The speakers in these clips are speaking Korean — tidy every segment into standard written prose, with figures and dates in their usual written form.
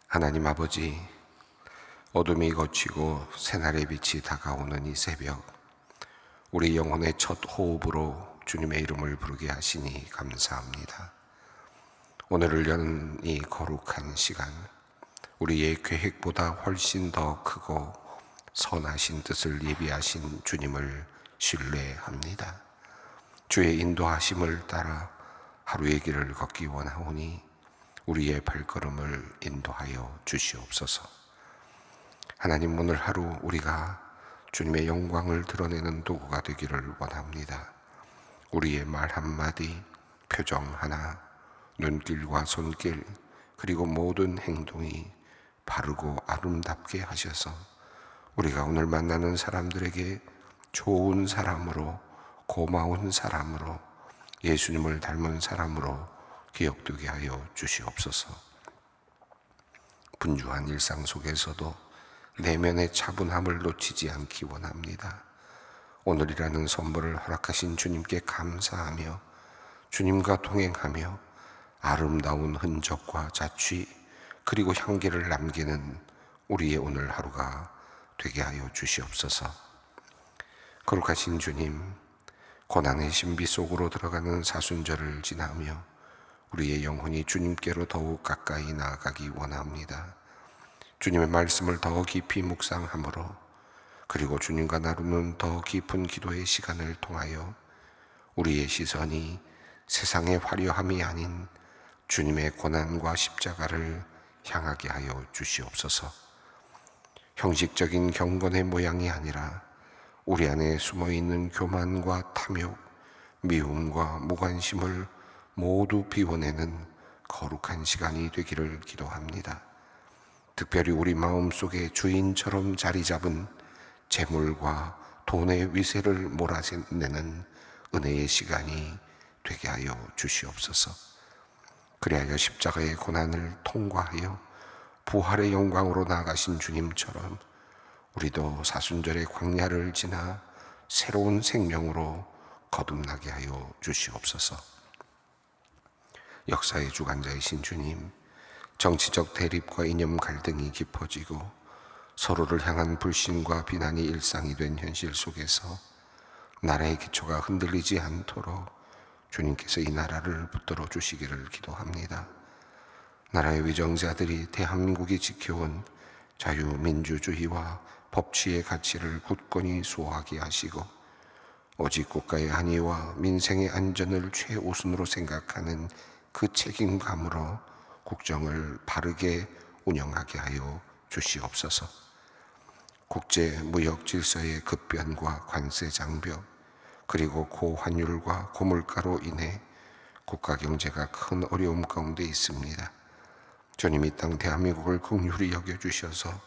하나님 아버지, 어둠이 걷히고 새날의 빛이 다가오는 이 새벽, 우리 영혼의 첫 호흡으로 주님의 이름을 부르게 하시니 감사합니다. 오늘을 여는 이 거룩한 시간, 우리의 계획보다 훨씬 더 크고 선하신 뜻을 예비하신 주님을 신뢰합니다. 주의 인도하심을 따라 하루의 길을 걷기 원하오니 우리의 발걸음을 인도하여 주시옵소서. 하나님, 오늘 하루 우리가 주님의 영광을 드러내는 도구가 되기를 원합니다. 우리의 말 한마디, 표정 하나, 눈길과 손길, 그리고 모든 행동이 바르고 아름답게 하셔서 우리가 오늘 만나는 사람들에게 좋은 사람으로, 고마운 사람으로, 예수님을 닮은 사람으로 기억되게 하여 주시옵소서. 분주한 일상 속에서도 내면의 차분함을 놓치지 않기 원합니다. 오늘이라는 선물을 허락하신 주님께 감사하며 주님과 동행하며 아름다운 흔적과 자취 그리고 향기를 남기는 우리의 오늘 하루가 되게 하여 주시옵소서. 거룩하신 주님, 고난의 신비 속으로 들어가는 사순절을 지나며 우리의 영혼이 주님께로 더욱 가까이 나아가기 원합니다. 주님의 말씀을 더 깊이 묵상함으로, 그리고 주님과 나누는 더 깊은 기도의 시간을 통하여 우리의 시선이 세상의 화려함이 아닌 주님의 고난과 십자가를 향하게 하여 주시옵소서. 형식적인 경건의 모양이 아니라 우리 안에 숨어있는 교만과 탐욕, 미움과 무관심을 모두 비워내는 거룩한 시간이 되기를 기도합니다. 특별히 우리 마음속에 주인처럼 자리 잡은 재물과 돈의 위세를 몰아내는 은혜의 시간이 되게 하여 주시옵소서. 그리하여 십자가의 고난을 통과하여 부활의 영광으로 나아가신 주님처럼 우리도 사순절의 광야를 지나 새로운 생명으로 거듭나게 하여 주시옵소서. 역사의 주관자이신 주님, 정치적 대립과 이념 갈등이 깊어지고 서로를 향한 불신과 비난이 일상이 된 현실 속에서 나라의 기초가 흔들리지 않도록 주님께서 이 나라를 붙들어 주시기를 기도합니다. 나라의 위정자들이 대한민국이 지켜온 자유민주주의와 법치의 가치를 굳건히 수호하게 하시고 오직 국가의 안위와 민생의 안전을 최우선으로 생각하는 그 책임감으로 국정을 바르게 운영하게 하여 주시옵소서. 국제 무역 질서의 급변과 관세 장벽, 그리고 고환율과 고물가로 인해 국가 경제가 큰 어려움 가운데 있습니다. 주님, 이 땅 대한민국을 긍휼히 여겨주셔서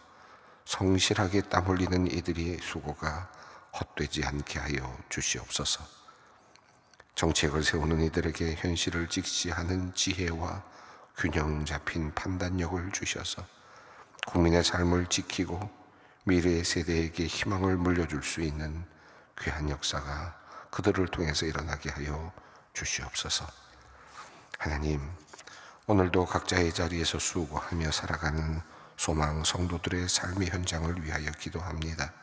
성실하게 땀 흘리는 이들의 수고가 헛되지 않게 하여 주시옵소서. 정책을 세우는 이들에게 현실을 직시하는 지혜와 균형 잡힌 판단력을 주셔서 국민의 삶을 지키고 미래의 세대에게 희망을 물려줄 수 있는 귀한 역사가 그들을 통해서 일어나게 하여 주시옵소서. 하나님, 오늘도 각자의 자리에서 수고하며 살아가는 소망 성도들의 삶의 현장을 위하여 기도합니다.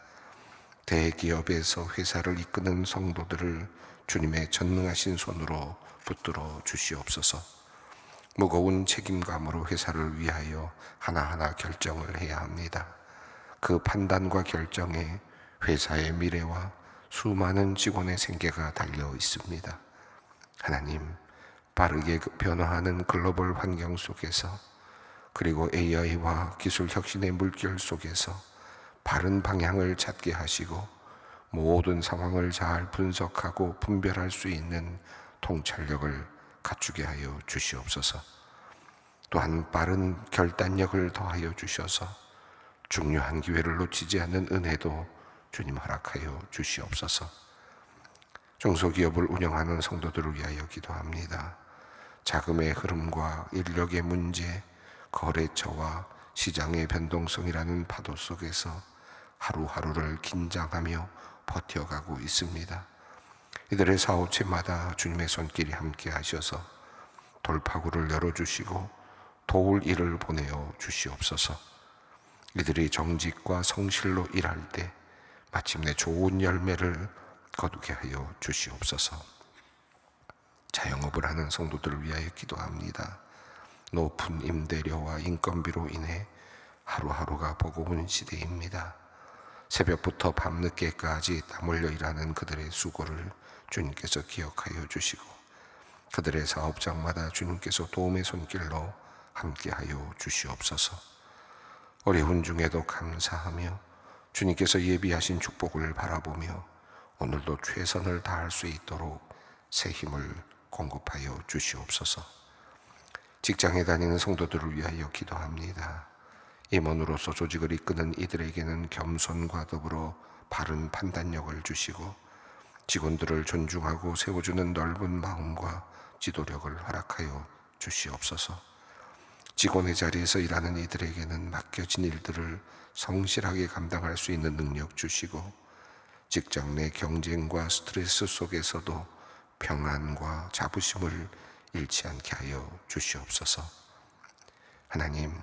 대기업에서 회사를 이끄는 성도들을 주님의 전능하신 손으로 붙들어 주시옵소서. 무거운 책임감으로 회사를 위하여 하나하나 결정을 해야 합니다. 그 판단과 결정에 회사의 미래와 수많은 직원의 생계가 달려 있습니다. 하나님, 빠르게 변화하는 글로벌 환경 속에서, 그리고 AI와 기술 혁신의 물결 속에서 바른 방향을 찾게 하시고 모든 상황을 잘 분석하고 분별할 수 있는 통찰력을 갖추게 하여 주시옵소서. 또한 빠른 결단력을 더하여 주셔서 중요한 기회를 놓치지 않는 은혜도 주님 허락하여 주시옵소서. 중소기업을 운영하는 성도들을 위하여 기도합니다. 자금의 흐름과 인력의 문제, 거래처와 시장의 변동성이라는 파도 속에서 하루하루를 긴장하며 버텨가고 있습니다. 이들의 사업체마다 주님의 손길이 함께 하셔서 돌파구를 열어주시고 도울 일을 보내어 주시옵소서. 이들이 정직과 성실로 일할 때 마침내 좋은 열매를 거두게 하여 주시옵소서. 자영업을 하는 성도들을 위하여 기도합니다. 높은 임대료와 인건비로 인해 하루하루가 버거운 시대입니다. 새벽부터 밤늦게까지 땀 흘려 일하는 그들의 수고를 주님께서 기억하여 주시고, 그들의 사업장마다 주님께서 도움의 손길로 함께하여 주시옵소서. 어려운 중에도 감사하며 주님께서 예비하신 축복을 바라보며 오늘도 최선을 다할 수 있도록 새 힘을 공급하여 주시옵소서. 직장에 다니는 성도들을 위하여 기도합니다. 임원으로서 조직을 이끄는 이들에게는 겸손과 더불어 바른 판단력을 주시고 직원들을 존중하고 세워주는 넓은 마음과 지도력을 허락하여 주시옵소서. 직원의 자리에서 일하는 이들에게는 맡겨진 일들을 성실하게 감당할 수 있는 능력 주시고 직장 내 경쟁과 스트레스 속에서도 평안과 자부심을 잃지 않게 하여 주시옵소서. 하나님,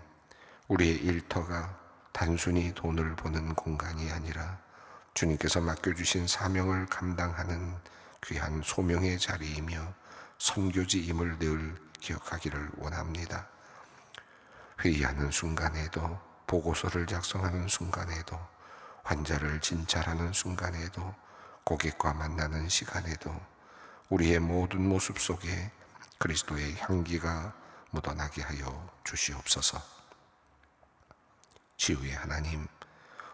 우리의 일터가 단순히 돈을 버는 공간이 아니라 주님께서 맡겨주신 사명을 감당하는 귀한 소명의 자리이며 선교지임을 늘 기억하기를 원합니다. 회의하는 순간에도, 보고서를 작성하는 순간에도, 환자를 진찰하는 순간에도, 고객과 만나는 시간에도 우리의 모든 모습 속에 그리스도의 향기가 묻어나게 하여 주시옵소서. 치유의 하나님,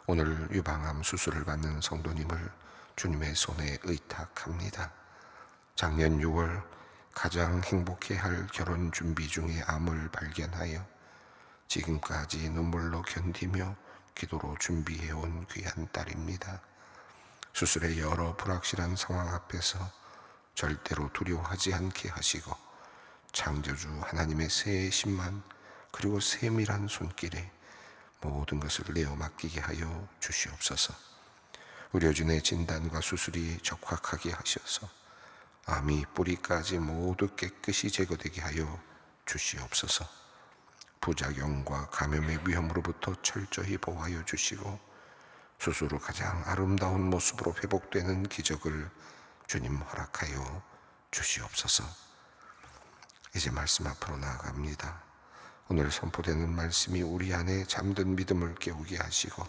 오늘 유방암 수술을 받는 성도님을 주님의 손에 의탁합니다. 작년 6월 가장 행복해할 결혼 준비 중에 암을 발견하여 지금까지 눈물로 견디며 기도로 준비해온 귀한 딸입니다. 수술의 여러 불확실한 상황 앞에서 절대로 두려워하지 않게 하시고 창조주 하나님의 세심한 그리고 세밀한 손길에 모든 것을 내어 맡기게 하여 주시옵소서. 의료진의 진단과 수술이 적확하게 하셔서 암이 뿌리까지 모두 깨끗이 제거되게 하여 주시옵소서. 부작용과 감염의 위험으로부터 철저히 보호하여 주시고 수술 후 가장 아름다운 모습으로 회복되는 기적을 주님 허락하여 주시옵소서. 이제 말씀 앞으로 나아갑니다. 오늘 선포되는 말씀이 우리 안에 잠든 믿음을 깨우게 하시고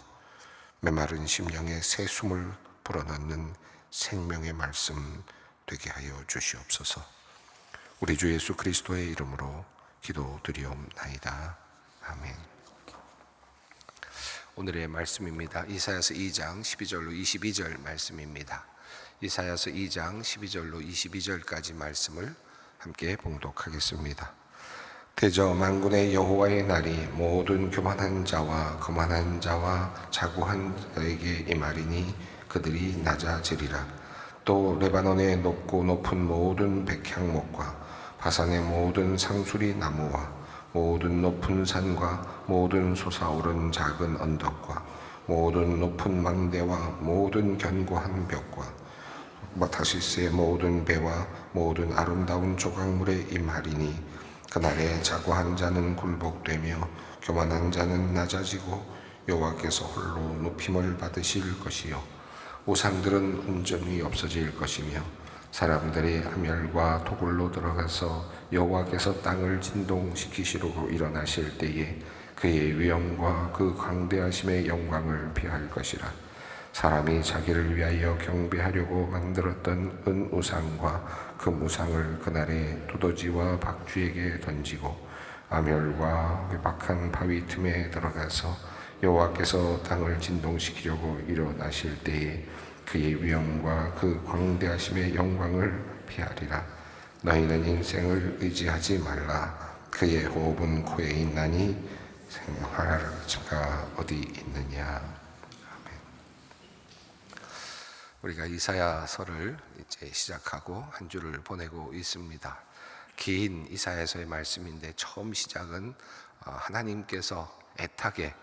메마른 심령에 새 숨을 불어넣는 생명의 말씀 되게 하여 주시옵소서. 우리 주 예수 그리스도의 이름으로 기도드리옵나이다. 아멘. 오늘의 말씀입니다. 이사야서 2장 12절로 22절 말씀입니다. 이사야서 2장 12절로 22절까지 말씀을 함께 봉독하겠습니다. 대저 만군의 여호와의 날이 모든 교만한 자와 거만한 자와 자고한 자에게 임하리니 그들이 낮아지리라. 또 레바논의 높고 높은 모든 백향목과 바산의 모든 상수리 나무와 모든 높은 산과 모든 솟아오른 작은 언덕과 모든 높은 망대와 모든 견고한 벽과 타시스의 모든 배와 모든 아름다운 조각물에 임하리니 그날에 자고한 자는 굴복되며 교만한 자는 낮아지고 여호와께서 홀로 높임을 받으실 것이요 우상들은 온전히 없어질 것이며 사람들이 하멸과 토굴로 들어가서 여호와께서 땅을 진동시키시려고 일어나실 때에 그의 위엄과 그 광대하심의 영광을 피할 것이라. 사람이 자기를 위하여 경배하려고 만들었던 은우상과 금우상을 그날에 두더지와 박쥐에게 던지고 아멸과 외박한 바위 틈에 들어가서 여호와께서 땅을 진동시키려고 일어나실 때에 그의 위엄과 그 광대하심의 영광을 피하리라. 너희는 인생을 의지하지 말라. 그의 호흡은 코에 있나니 생활자가 어디 있느냐. 우리가 이사야서를 이제 시작하고 한 주를 보내고 있습니다. 긴 이사야서의 말씀인데 처음 시작은 하나님께서 애타게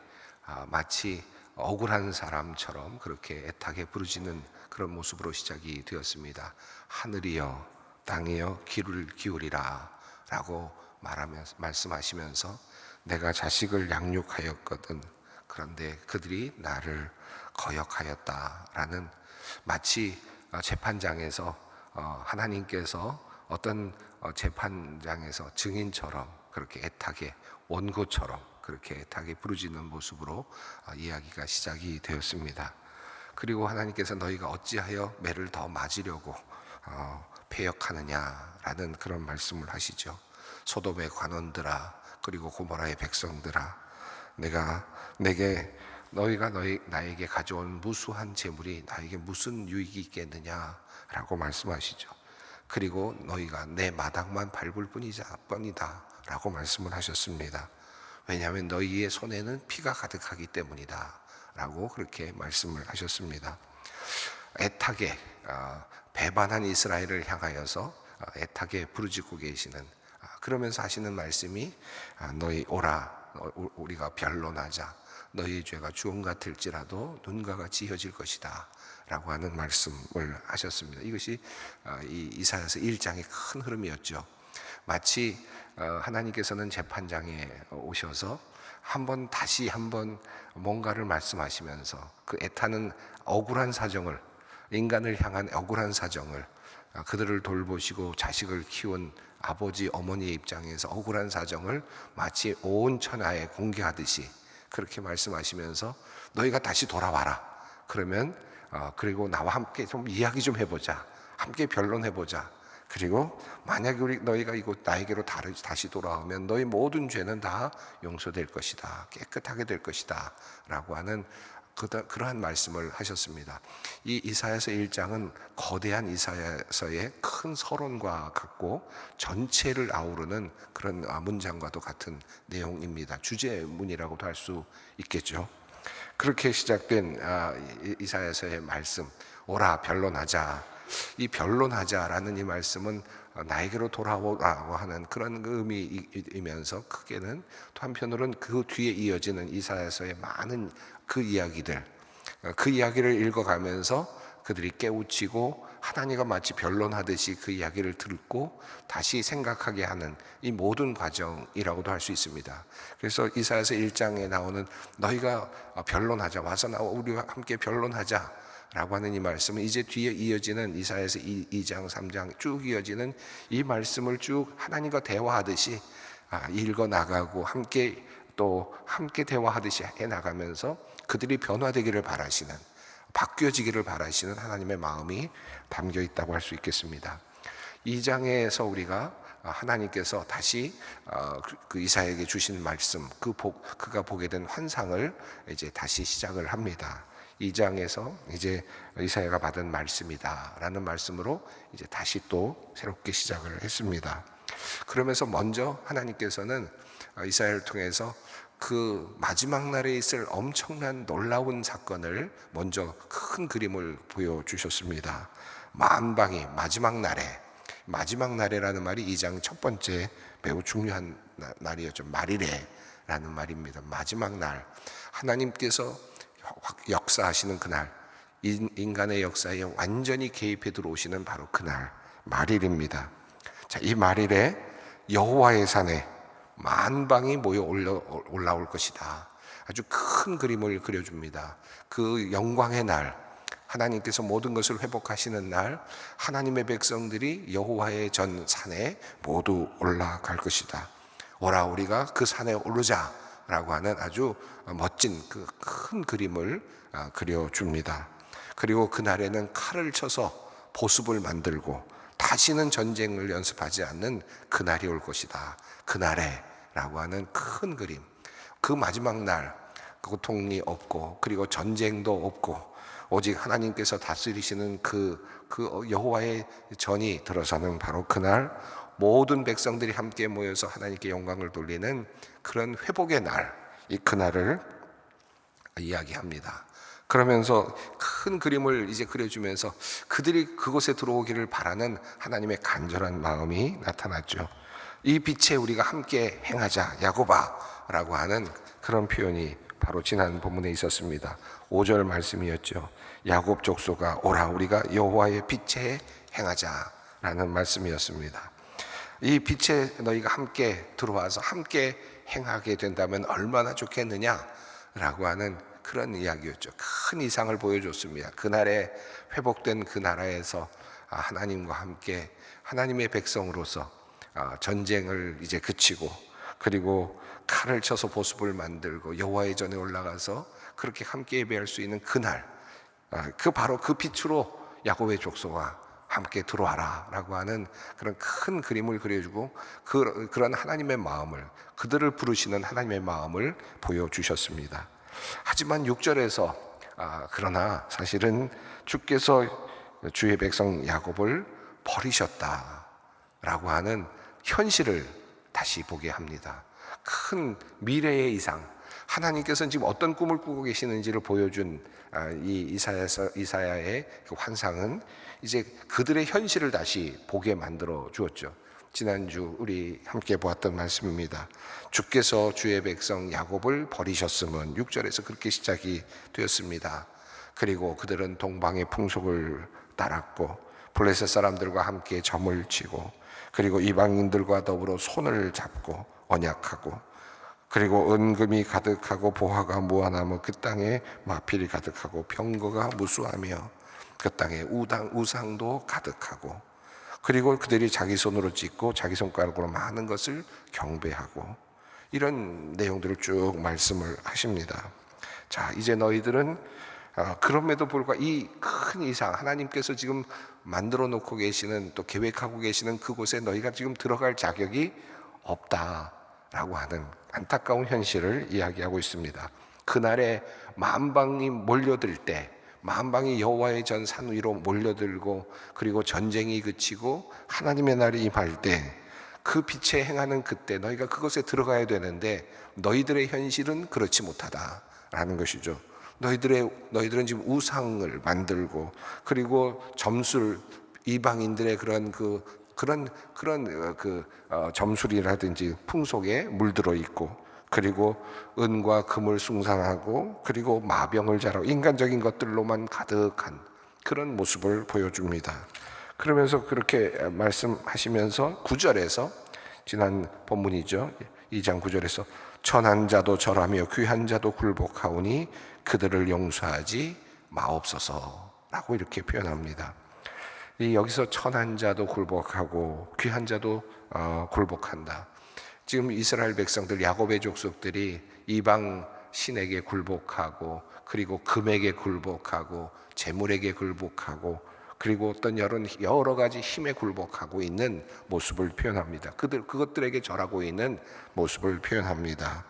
마치 억울한 사람처럼 그렇게 애타게 부르짖는 그런 모습으로 시작이 되었습니다. 하늘이여 땅이여 귀를 기울이라 라고 말씀하시면서 내가 자식을 양육하였거든 그런데 그들이 나를 거역하였다라는, 마치 재판장에서 하나님께서 어떤 재판장에서 증인처럼 그렇게 애타게, 원고처럼 그렇게 애타게 부르짖는 모습으로 이야기가 시작이 되었습니다. 그리고 하나님께서 너희가 어찌하여 매를 더 맞으려고 패역하느냐라는 그런 말씀을 하시죠. 소돔의 관원들아, 그리고 고모라의 백성들아, 너희가 나에게 가져온 무수한 재물이 나에게 무슨 유익이 있겠느냐라고 말씀하시죠. 그리고 너희가 내 마당만 밟을 뿐이다 라고 말씀을 하셨습니다. 왜냐하면 너희의 손에는 피가 가득하기 때문이다 라고 그렇게 말씀을 하셨습니다. 애타게 배반한 이스라엘을 향하여서 애타게 부르짖고 계시는, 그러면서 하시는 말씀이 너희 오라, 우리가 변론하자. 너희 죄가 주홍 같을지라도 눈과 같이 혀질 것이다 라고 하는 말씀을 하셨습니다. 이것이 이 이사야서 1장의 큰 흐름이었죠. 마치 하나님께서는 재판장에 오셔서 다시 한번 뭔가를 말씀하시면서 그 애타는 억울한 사정을, 인간을 향한 억울한 사정을, 그들을 돌보시고 자식을 키운 아버지 어머니의 입장에서 억울한 사정을 마치 온 천하에 공개하듯이 그렇게 말씀하시면서 너희가 다시 돌아와라. 그러면 그리고 나와 함께 좀 이야기 좀 해보자. 함께 변론해보자. 그리고 만약에 너희가 나에게로 다시 돌아오면 너희 모든 죄는 다 용서될 것이다. 깨끗하게 될 것이다 라고 하는 그러한 말씀을 하셨습니다. 이 이사야서 1장은 거대한 이사야서의 큰 서론과 같고 전체를 아우르는 그런 문장과도 같은 내용입니다. 주제문이라고도 할 수 있겠죠. 그렇게 시작된 이사야서의 말씀, 오라 변론하자. 이 변론하자라는 이 말씀은 나에게로 돌아오라고 하는 그런 의미이면서 크게는 또 한편으로는 그 뒤에 이어지는 이사야서의 많은 그 이야기들, 그 이야기를 읽어가면서 그들이 깨우치고 하나님과 마치 변론하듯이 그 이야기를 듣고 다시 생각하게 하는 이 모든 과정이라고도 할 수 있습니다. 그래서 이사야서 1장에 나오는 너희가 변론하자, 와서 우리와 함께 변론하자 라고 하는 이 말씀은 이제 뒤에 이어지는 이사야서 2장 3장 쭉 이어지는 이 말씀을 쭉 하나님과 대화하듯이 읽어 나가고 함께 대화하듯이 해 나가면서 그들이 변화되기를 바라시는, 바뀌어지기를 바라시는 하나님의 마음이 담겨 있다고 할 수 있겠습니다. 2장에서 우리가 하나님께서 다시 그 이사야에게 주신 말씀, 그가 보게 된 환상을 이제 다시 시작을 합니다. 2장에서 이제 이사야가 받은 말씀이다라는 말씀으로 이제 다시 또 새롭게 시작을 했습니다. 그러면서 먼저 하나님께서는 이사야를 통해서 그 마지막 날에 있을 엄청난 놀라운 사건을 먼저 큰 그림을 보여주셨습니다. 만방이 마지막 날에라는 말이 2장 첫 번째 매우 중요한 날이었죠. 말이래라는 말입니다. 마지막 날, 하나님께서 역사하시는 그날, 인간의 역사에 완전히 개입해 들어오시는 바로 그날, 말일입니다. 자, 이 말일에 여호와의 산에 만방이 모여 올라올 것이다. 아주 큰 그림을 그려줍니다. 그 영광의 날, 하나님께서 모든 것을 회복하시는 날, 하나님의 백성들이 여호와의 전 산에 모두 올라갈 것이다. 오라 우리가 그 산에 오르자 라고 하는 아주 멋진 그 큰 그림을 그려줍니다. 그리고 그날에는 칼을 쳐서 보습을 만들고 다시는 전쟁을 연습하지 않는 그날이 올 것이다. 그날에 라고 하는 큰 그림, 그 마지막 날 고통이 없고 그리고 전쟁도 없고 오직 하나님께서 다스리시는 그 여호와의 전이 들어서는 바로 그날, 모든 백성들이 함께 모여서 하나님께 영광을 돌리는 그런 회복의 날, 이 그날을 이야기합니다. 그러면서 큰 그림을 이제 그려주면서 그들이 그곳에 들어오기를 바라는 하나님의 간절한 마음이 나타났죠. 이 빛에 우리가 함께 행하자 야곱아라고 하는 그런 표현이 바로 지난 본문에 있었습니다. 5절 말씀이었죠. 야곱 족속아 오라 우리가 여호와의 빛에 행하자라는 말씀이었습니다. 이 빛에 너희가 함께 들어와서 함께 행하게 된다면 얼마나 좋겠느냐라고 하는 그런 이야기였죠. 큰 이상을 보여줬습니다. 그날에 회복된 그 나라에서 하나님과 함께 하나님의 백성으로서 전쟁을 이제 그치고, 그리고 칼을 쳐서 보습을 만들고 여호와의 전에 올라가서 그렇게 함께 예배할 수 있는 그날, 바로 그 빛으로 야곱의 족속아 함께 들어와라 라고 하는 그런 큰 그림을 그려주고, 그런 하나님의 마음을, 그들을 부르시는 하나님의 마음을 보여주셨습니다. 하지만 6절에서 그러나 사실은 주께서 주의 백성 야곱을 버리셨다라고 하는 현실을 다시 보게 합니다. 큰 미래의 이상, 하나님께서는 지금 어떤 꿈을 꾸고 계시는지를 보여준 이 이사야의 그 환상은 이제 그들의 현실을 다시 보게 만들어 주었죠. 지난주 우리 함께 보았던 말씀입니다. 주께서 주의 백성 야곱을 버리셨음은 6절에서 그렇게 시작이 되었습니다. 그리고 그들은 동방의 풍속을 따랐고 블레셋 사람들과 함께 점을 치고, 그리고 이방인들과 더불어 손을 잡고 언약하고, 그리고 은금이 가득하고 보화가 무한하며 그 땅에 마필이 가득하고 병거가 무수하며 그 땅에 우상도 가득하고, 그리고 그들이 자기 손으로 짓고 자기 손가락으로 많은 것을 경배하고, 이런 내용들을 쭉 말씀을 하십니다. 자, 이제 너희들은 그럼에도 불구하고 이 큰 이상, 하나님께서 지금 만들어 놓고 계시는, 또 계획하고 계시는 그곳에 너희가 지금 들어갈 자격이 없다라고 하는 안타까운 현실을 이야기하고 있습니다. 그날에 만방이 몰려들 때, 만방이 여호와의 전 산 위로 몰려들고, 그리고 전쟁이 그치고 하나님의 날이 임할 때, 그 빛에 행하는 그때 너희가 그곳에 들어가야 되는데 너희들의 현실은 그렇지 못하다라는 것이죠. 너희들은 지금 우상을 만들고, 그리고 점술, 이방인들의 그런 점술이라든지 풍속에 물들어 있고, 그리고 은과 금을 숭상하고, 그리고 마병을 잘하고 인간적인 것들로만 가득한 그런 모습을 보여줍니다. 그러면서 그렇게 말씀하시면서 9절에서, 지난 본문이죠, 2장 9절에서 천한 자도 절하며 귀한 자도 굴복하오니 그들을 용서하지 마옵소서라고 이렇게 표현합니다. 여기서 천한 자도 굴복하고 귀한 자도 굴복한다. 지금 이스라엘 백성들, 야곱의 족속들이 이방 신에게 굴복하고, 그리고 금에게 굴복하고, 재물에게 굴복하고, 그리고 어떤 여러 가지 힘에 굴복하고 있는 모습을 표현합니다. 그것들에게 절하고 있는 모습을 표현합니다.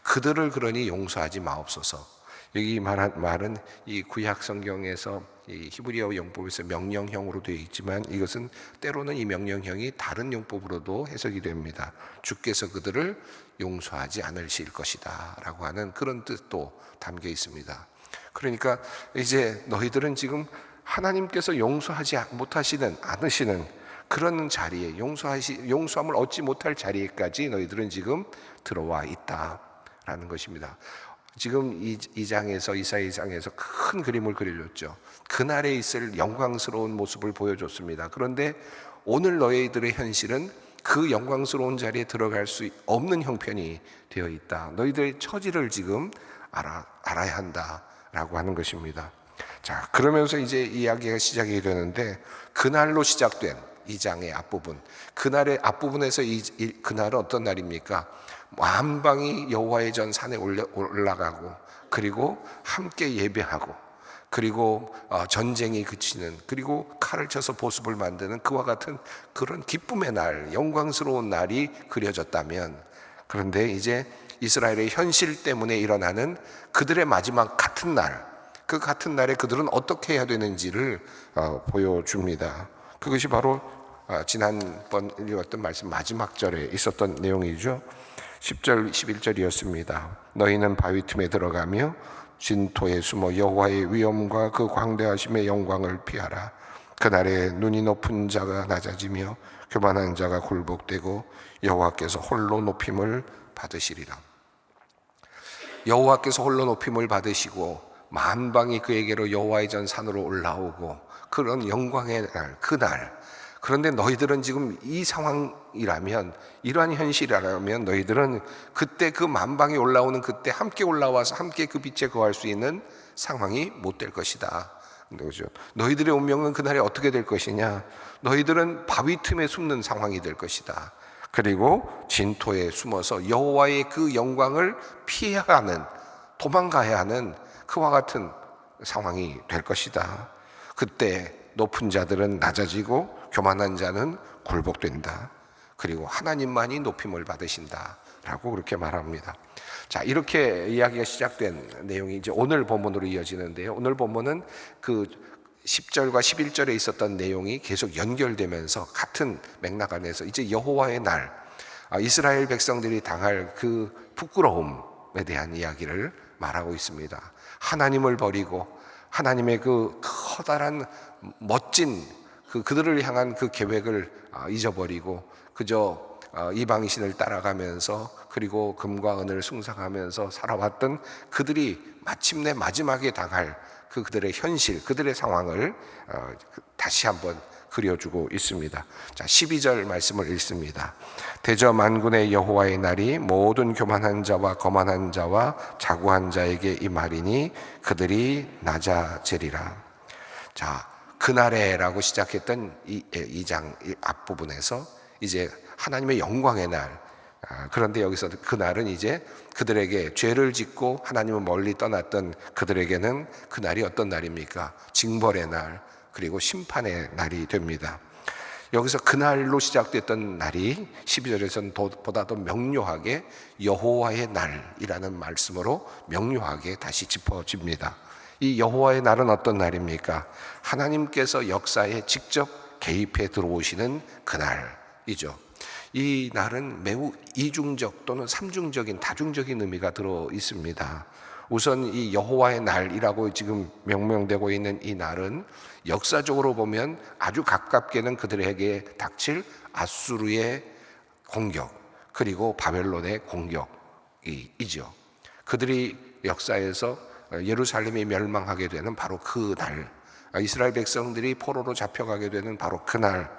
그들을 그러니 용서하지 마옵소서. 여기 말한 말은 이 구약 성경에서 이 히브리어 용법에서 명령형으로 되어 있지만, 이것은 때로는 이 명령형이 다른 용법으로도 해석이 됩니다. 주께서 그들을 용서하지 않으실 것이다 라고 하는 그런 뜻도 담겨 있습니다. 그러니까 이제 너희들은 지금 하나님께서 용서하지 않으시는 그런 자리에, 용서함을 얻지 못할 자리에까지 너희들은 지금 들어와 있다라는 것입니다. 지금 이 장에서, 이사야 2장에서 큰 그림을 그려줬죠. 그날에 있을 영광스러운 모습을 보여줬습니다. 그런데 오늘 너희들의 현실은 그 영광스러운 자리에 들어갈 수 없는 형편이 되어 있다. 너희들의 처지를 지금 알아야 한다라고 하는 것입니다. 자, 그러면서 이제 이야기가 시작이 되는데, 그날로 시작된 이 장의 앞부분, 그날의 앞부분에서 그날은 어떤 날입니까? 만방이 여호와의 전 산에 올라가고, 그리고 함께 예배하고, 그리고 전쟁이 그치는, 그리고 칼을 쳐서 보습을 만드는 그와 같은 그런 기쁨의 날, 영광스러운 날이 그려졌다면, 그런데 이제 이스라엘의 현실 때문에 일어나는 그들의 마지막 같은 날, 그 같은 날에 그들은 어떻게 해야 되는지를 보여줍니다. 그것이 바로 지난번 읽었던 말씀 마지막 절에 있었던 내용이죠. 10절 11절이었습니다. 너희는 바위 틈에 들어가며 진토에 숨어 여호와의 위엄과 그 광대하심의 영광을 피하라. 그날에 눈이 높은 자가 낮아지며 교만한 자가 굴복되고 여호와께서 홀로 높임을 받으시리라. 여호와께서 홀로 높임을 받으시고 만방이 그에게로 여호와의 전 산으로 올라오고, 그런 영광의 날, 그날, 그런데 너희들은 지금 이 상황이라면, 이러한 현실이라면 너희들은 그때 그 만방이 올라오는 그때 함께 올라와서 함께 그 빛에 거할 수 있는 상황이 못 될 것이다. 그죠? 너희들의 운명은 그날에 어떻게 될 것이냐? 너희들은 바위 틈에 숨는 상황이 될 것이다. 그리고 진토에 숨어서 여호와의 그 영광을 피해야 하는, 도망가야 하는 그와 같은 상황이 될 것이다. 그때 높은 자들은 낮아지고 교만한 자는 굴복된다. 그리고 하나님만이 높임을 받으신다 라고 그렇게 말합니다. 자, 이렇게 이야기가 시작된 내용이 이제 오늘 본문으로 이어지는데요. 오늘 본문은 그 10절과 11절에 있었던 내용이 계속 연결되면서 같은 맥락 안에서 이제 여호와의 날, 이스라엘 백성들이 당할 그 부끄러움에 대한 이야기를 말하고 있습니다. 하나님을 버리고 하나님의 그 커다란 멋진 그들을 향한 그 계획을 잊어버리고 그저 이방신을 따라가면서 그리고 금과 은을 숭상하면서 살아왔던 그들이 마침내 마지막에 당할 그들의 현실, 그들의 상황을 다시 한번 그려주고 있습니다. 자, 12절 말씀을 읽습니다. 대저 만군의 여호와의 날이 모든 교만한 자와 거만한 자와 자고한 자에게 임하리니 그들이 낮아지리라. 자, 그날에라고 시작했던 이 2장 앞부분에서 이제 하나님의 영광의 날, 그런데 여기서 그날은 이제 그들에게 죄를 짓고 하나님을 멀리 떠났던 그들에게는 그날이 어떤 날입니까? 징벌의 날, 그리고 심판의 날이 됩니다. 여기서 그날로 시작됐던 날이 12절에서는 보다 더 명료하게 여호와의 날이라는 말씀으로 명료하게 다시 짚어집니다. 이 여호와의 날은 어떤 날입니까? 하나님께서 역사에 직접 개입해 들어오시는 그날이죠. 이 날은 매우 이중적 또는 삼중적인 다중적인 의미가 들어 있습니다. 우선 이 여호와의 날이라고 지금 명명되고 있는 이 날은 역사적으로 보면 아주 가깝게는 그들에게 닥칠 아수르의 공격 그리고 바벨론의 공격이죠. 그들이 역사에서 예루살렘이 멸망하게 되는 바로 그 날, 이스라엘 백성들이 포로로 잡혀가게 되는 바로 그날,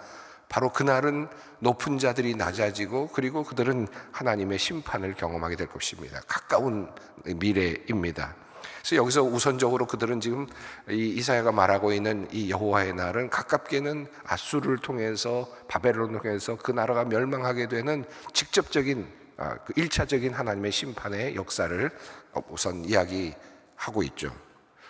바로 그날은 높은 자들이 낮아지고 그리고 그들은 하나님의 심판을 경험하게 될 것입니다. 가까운 미래입니다. 그래서 여기서 우선적으로 그들은 지금 이사야가 말하고 있는 이 여호와의 날은 가깝게는 아수르를 통해서 바벨론을 통해서 그 나라가 멸망하게 되는 직접적인 1차적인 하나님의 심판의 역사를 우선 이야기하고 있죠.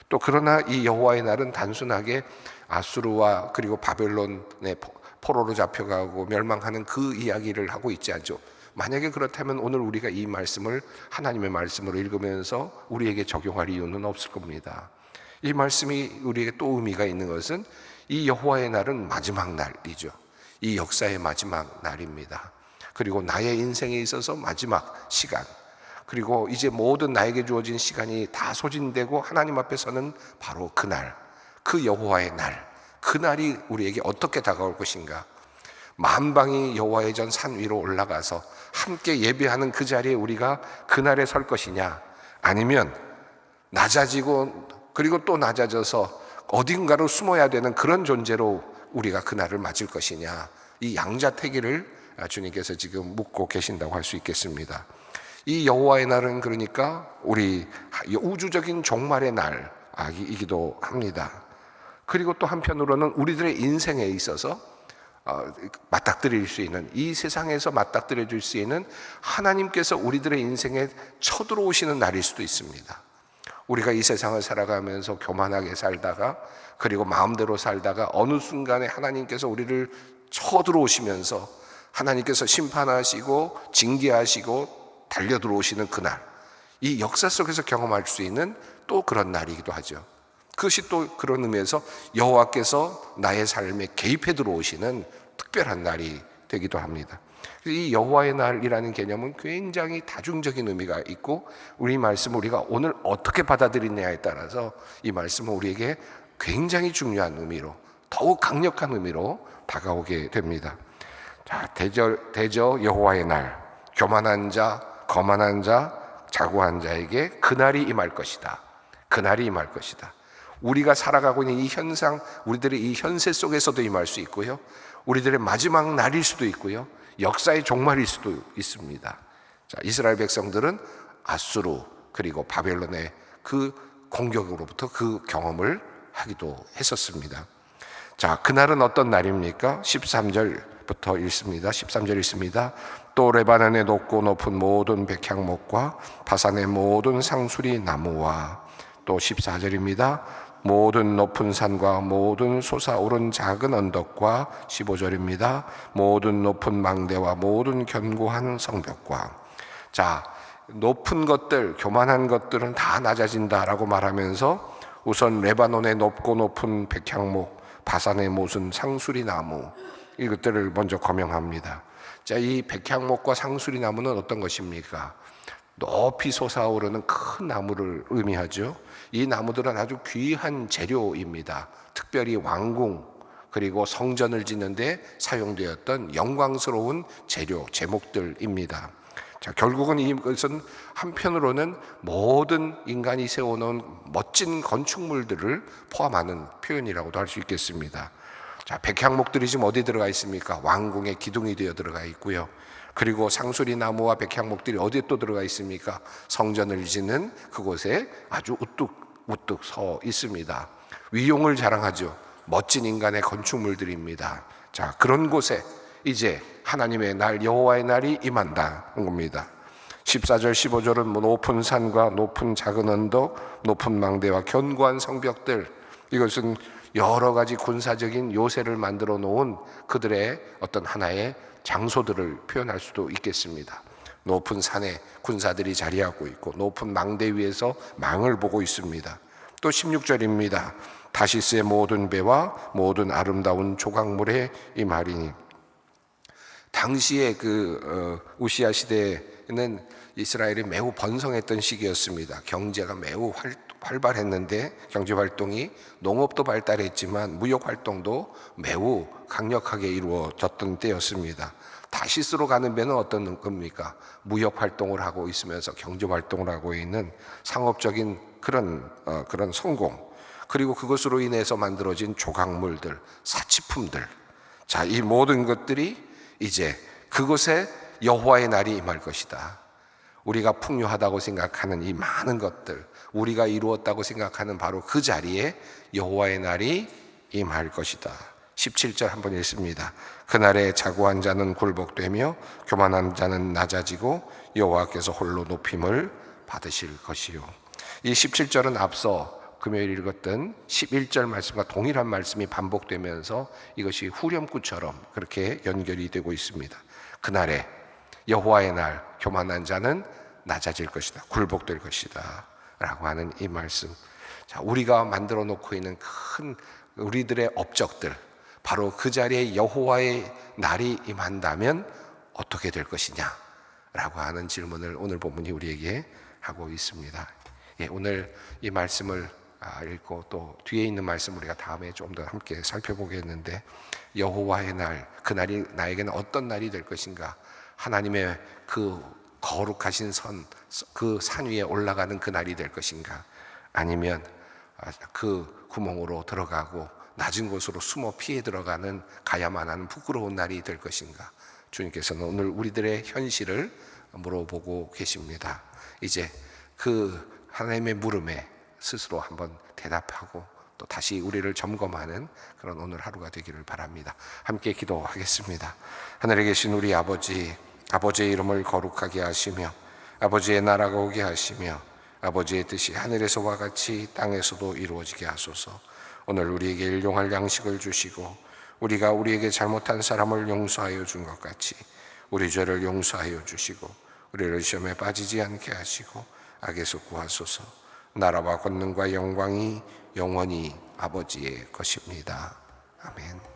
또 그러나 이 여호와의 날은 단순하게 아수르와 그리고 바벨론의 포로로 잡혀가고 멸망하는 그 이야기를 하고 있지 않죠. 만약에 그렇다면 오늘 우리가 이 말씀을 하나님의 말씀으로 읽으면서 우리에게 적용할 이유는 없을 겁니다. 이 말씀이 우리에게 또 의미가 있는 것은 이 여호와의 날은 마지막 날이죠. 이 역사의 마지막 날입니다. 그리고 나의 인생에 있어서 마지막 시간, 그리고 이제 모든 나에게 주어진 시간이 다 소진되고 하나님 앞에 서는 바로 그날, 그 여호와의 날, 그 날이 우리에게 어떻게 다가올 것인가? 만방이 여호와의 전 산 위로 올라가서 함께 예배하는 그 자리에 우리가 그날에 설 것이냐? 아니면 낮아지고 그리고 또 낮아져서 어딘가로 숨어야 되는 그런 존재로 우리가 그날을 맞을 것이냐? 이 양자택일을 주님께서 지금 묻고 계신다고 할 수 있겠습니다. 이 여호와의 날은 그러니까 우리 우주적인 종말의 날이기도 합니다. 그리고 또 한편으로는 우리들의 인생에 있어서 맞닥뜨릴 수 있는, 이 세상에서 맞닥뜨려 줄 수 있는 하나님께서 우리들의 인생에 쳐들어오시는 날일 수도 있습니다. 우리가 이 세상을 살아가면서 교만하게 살다가 그리고 마음대로 살다가 어느 순간에 하나님께서 우리를 쳐들어오시면서 하나님께서 심판하시고 징계하시고 달려들어오시는 그날, 이 역사 속에서 경험할 수 있는 또 그런 날이기도 하죠. 그것이 또 그런 의미에서 여호와께서 나의 삶에 개입해 들어오시는 특별한 날이 되기도 합니다. 이 여호와의 날이라는 개념은 굉장히 다중적인 의미가 있고 우리 말씀을 우리가 오늘 어떻게 받아들이냐에 따라서 이 말씀은 우리에게 굉장히 중요한 의미로, 더욱 강력한 의미로 다가오게 됩니다. 자, 대저 여호와의 날, 교만한 자, 거만한 자, 자고한 자에게 그날이 임할 것이다. 그날이 임할 것이다. 우리가 살아가고 있는 이 현상, 우리들의 이 현세 속에서도 임할 수 있고요. 우리들의 마지막 날일 수도 있고요, 역사의 종말일 수도 있습니다. 자, 이스라엘 백성들은 아수르 그리고 바벨론의 그 공격으로부터 그 경험을 하기도 했었습니다. 자, 그날은 어떤 날입니까? 13절부터 읽습니다. 13절 읽습니다. 또 레바논의 높고 높은 모든 백향목과 바산의 모든 상수리 나무와, 또 14절입니다. 모든 높은 산과 모든 솟아오른 작은 언덕과, 15절입니다. 모든 높은 망대와 모든 견고한 성벽과. 자, 높은 것들, 교만한 것들은 다 낮아진다라고 말하면서 우선 레바논의 높고 높은 백향목, 바산의 모든 상수리 나무, 이것들을 먼저 거명합니다. 자, 이 백향목과 상수리 나무는 어떤 것입니까? 높이 솟아오르는 큰 나무를 의미하죠. 이 나무들은 아주 귀한 재료입니다. 특별히 왕궁 그리고 성전을 짓는데 사용되었던 영광스러운 재료, 제목들입니다. 자, 결국은 이것은 한편으로는 모든 인간이 세워놓은 멋진 건축물들을 포함하는 표현이라고도 할 수 있겠습니다. 자, 백향목들이 지금 어디 들어가 있습니까? 왕궁의 기둥이 되어 들어가 있고요. 그리고 상수리 나무와 백향목들이 어디에 또 들어가 있습니까? 성전을 짓는 그곳에 아주 우뚝 서 있습니다. 위용을 자랑하죠. 멋진 인간의 건축물들입니다. 자, 그런 곳에 이제 하나님의 날, 여호와의 날이 임한다는 겁니다. 14절 15절은 높은 산과 높은 작은 언덕, 높은 망대와 견고한 성벽들, 이것은 여러 가지 군사적인 요새를 만들어 놓은 그들의 어떤 하나의 장소들을 표현할 수도 있겠습니다. 높은 산에 군사들이 자리하고 있고 높은 망대 위에서 망을 보고 있습니다. 또 16절입니다. 다시스의 모든 배와 모든 아름다운 조각물에 임하리니. 당시에 우시아 시대에는 이스라엘이 매우 번성했던 시기였습니다. 경제가 매우 활발했는데, 경제 활동이, 농업도 발달했지만 무역 활동도 매우 강력하게 이루어졌던 때였습니다. 다시스로 가는 배는 어떤 겁니까? 무역 활동을 하고 있으면서 경제 활동을 하고 있는 상업적인 그런 성공, 그리고 그것으로 인해서 만들어진 조각물들, 사치품들. 자, 이 모든 것들이 이제 그곳에 여호와의 날이 임할 것이다. 우리가 풍요하다고 생각하는 이 많은 것들, 우리가 이루었다고 생각하는 바로 그 자리에 여호와의 날이 임할 것이다. 17절 한번 읽습니다. 그날에 자고한 자는 굴복되며 교만한 자는 낮아지고 여호와께서 홀로 높임을 받으실 것이요. 이 17절은 앞서 금요일 읽었던 11절 말씀과 동일한 말씀이 반복되면서 이것이 후렴구처럼 그렇게 연결이 되고 있습니다. 그날에 여호와의 날, 교만한 자는 낮아질 것이다, 굴복될 것이다 라고 하는 이 말씀. 자, 우리가 만들어 놓고 있는 큰 우리들의 업적들, 바로 그 자리에 여호와의 날이 임한다면 어떻게 될 것이냐 라고 하는 질문을 오늘 본문이 우리에게 하고 있습니다. 예, 오늘 이 말씀을 읽고 또 뒤에 있는 말씀 우리가 다음에 좀 더 함께 살펴보겠는데, 여호와의 날, 그 날이 나에게는 어떤 날이 될 것인가? 하나님의 그 거룩하신 그 산 위에 올라가는 그 날이 될 것인가? 아니면 그 구멍으로 들어가고 낮은 곳으로 숨어 피해 들어가는 가야만 하는 부끄러운 날이 될 것인가? 주님께서는 오늘 우리들의 현실을 물어보고 계십니다. 이제 그 하나님의 물음에 스스로 한번 대답하고 또 다시 우리를 점검하는 그런 오늘 하루가 되기를 바랍니다. 함께 기도하겠습니다. 하늘에 계신 우리 아버지, 아버지의 이름을 거룩하게 하시며 아버지의 나라가 오게 하시며 아버지의 뜻이 하늘에서와 같이 땅에서도 이루어지게 하소서. 오늘 우리에게 일용할 양식을 주시고 우리가 우리에게 잘못한 사람을 용서하여 준 것 같이 우리 죄를 용서하여 주시고 우리를 시험에 빠지지 않게 하시고 악에서 구하소서. 나라와 권능과 영광이 영원히 아버지의 것입니다. 아멘.